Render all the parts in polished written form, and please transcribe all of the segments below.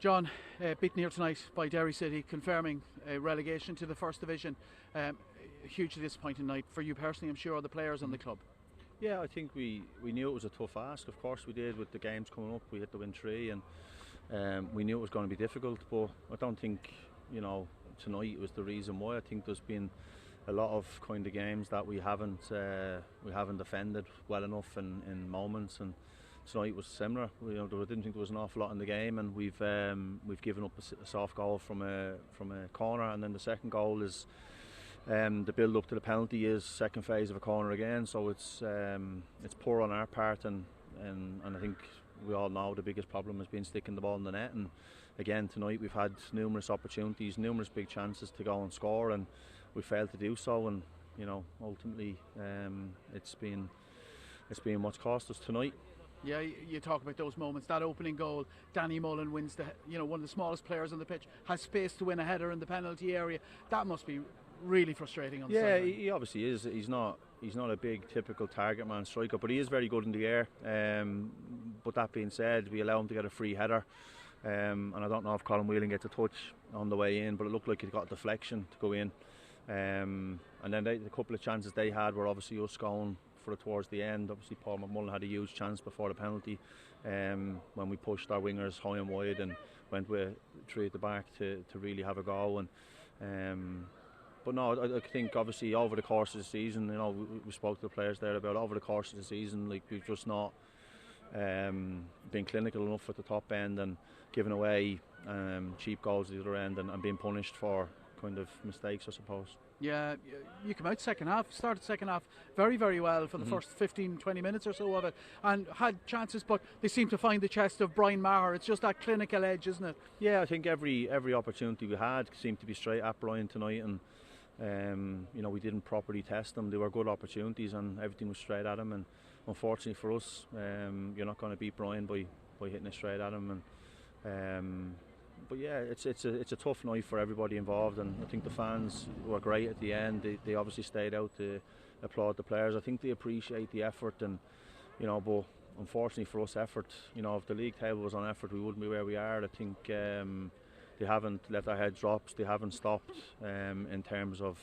John, beaten here tonight by Derry City, confirming relegation to the First Division. Hugely disappointing night for you personally, I'm sure, the players and the club. Yeah, I think we knew it was a tough ask. Of course we did, with the games coming up. We had to win 3 and we knew it was going to be difficult, but I don't think, tonight was the reason why. I think there's been a lot of kind of games that we haven't defended well enough in moments, and tonight was similar. I didn't think there was an awful lot in the game, and we've given up a soft goal from a corner, and then the second goal is the build up to the penalty is second phase of a corner again. So it's poor on our part, and I think we all know the biggest problem has been sticking the ball in the net. And again tonight we've had numerous opportunities, numerous big chances to go and score, and we failed to do so. And ultimately it's been what's cost us tonight. Yeah, you talk about those moments. That opening goal, Danny Mullen wins one of the smallest players on the pitch, has space to win a header in the penalty area. That must be really frustrating on the sideline. He obviously is. He's not a big typical target man striker, but he is very good in the air. But that being said, we allow him to get a free header, and I don't know if Colin Whelan gets a touch on the way in, but it looked like he got a deflection to go in. And then the couple of chances they had were obviously us going for it towards the end. Obviously Paul McMullen had a huge chance before the penalty, when we pushed our wingers high and wide and went with 3 at the back to really have a go. But no, I think obviously over the course of the season, we spoke to the players there about over the course of the season, like we've just not been clinical enough at the top end and giving away cheap goals at the other end and being punished for kind of mistakes, I suppose. Yeah, you come out started second half very, very well for the first 15-20 minutes or so of it, and had chances, but they seem to find the chest of Brian Maher. It's just that clinical edge, isn't it? Yeah, I think every opportunity we had seemed to be straight at Brian tonight, and we didn't properly test them. They were good opportunities and everything was straight at him, and unfortunately for us, you're not going to beat Brian by hitting it straight at him. But yeah, it's a tough night for everybody involved, and I think the fans were great at the end. They obviously stayed out to applaud the players. I think they appreciate the effort, and but unfortunately for us, effort. If the league table was on effort, we wouldn't be where we are. I think they haven't let their head drop. They haven't stopped in terms of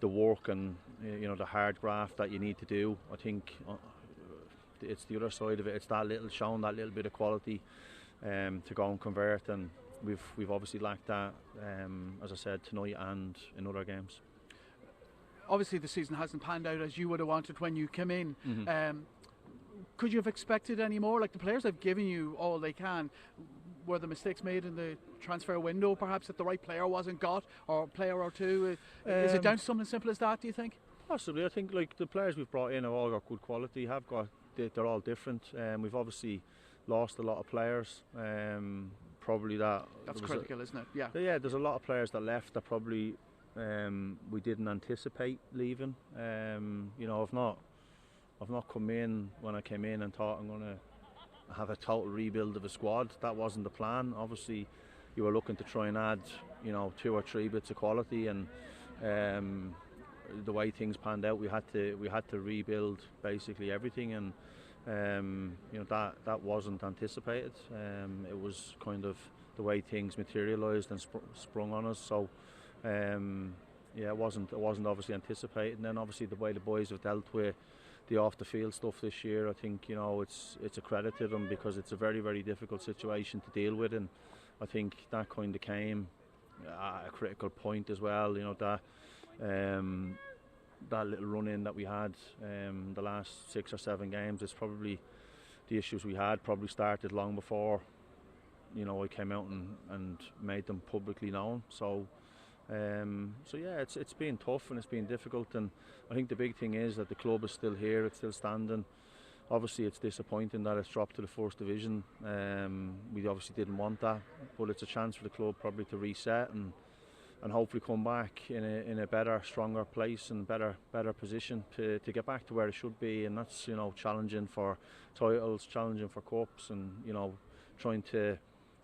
the work and the hard graft that you need to do. I think it's the other side of it. It's showing that little bit of quality to go and convert, and we've obviously lacked that, as I said, tonight and in other games. Obviously the season hasn't panned out as you would have wanted when you came in. Could you have expected any more? Like, the players have given you all they can. Were the mistakes made in the transfer window, perhaps, that the right player wasn't got, or a player or two? Is it down to something simple as that, do you think? Possibly. I think the players we've brought in have all got good quality, they're all different. We've obviously lost a lot of players. Probably that's critical, isn't it? Yeah. There's a lot of players that left that probably we didn't anticipate leaving. I've not come in when I came in and thought I'm going to have a total rebuild of a squad. That wasn't the plan. Obviously, you were looking to try and add 2 or 3 bits of quality, and the way things panned out, we had to rebuild basically everything, and that wasn't anticipated. It was kind of the way things materialised and sprung on us. So it wasn't obviously anticipated. And then obviously the way the boys have dealt with the off the field stuff this year, I think it's a credit to them, because it's a very, very difficult situation to deal with, and I think that kind of came at a critical point as well. That little run-in that we had the last 6 or 7 games, it's probably the issues we had probably started long before I came out and made them publicly known. So yeah, it's been tough and it's been difficult, and I think the big thing is that the club is still here, it's still standing. Obviously it's disappointing that it's dropped to the First Division. We obviously didn't want that, but it's a chance for the club probably to reset and hopefully come back in a better, stronger place and better position to get back to where it should be, and that's challenging for titles, challenging for cups, and trying to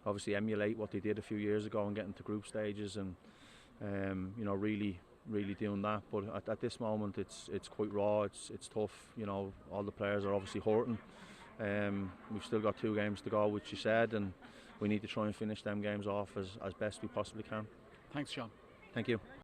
obviously emulate what they did a few years ago and get into group stages, and really doing that. But at this moment it's quite raw, it's tough. All the players are obviously hurting. We've still got 2 games to go, which you said, and we need to try and finish them games off as best we possibly can. Thanks, Jon. Thank you.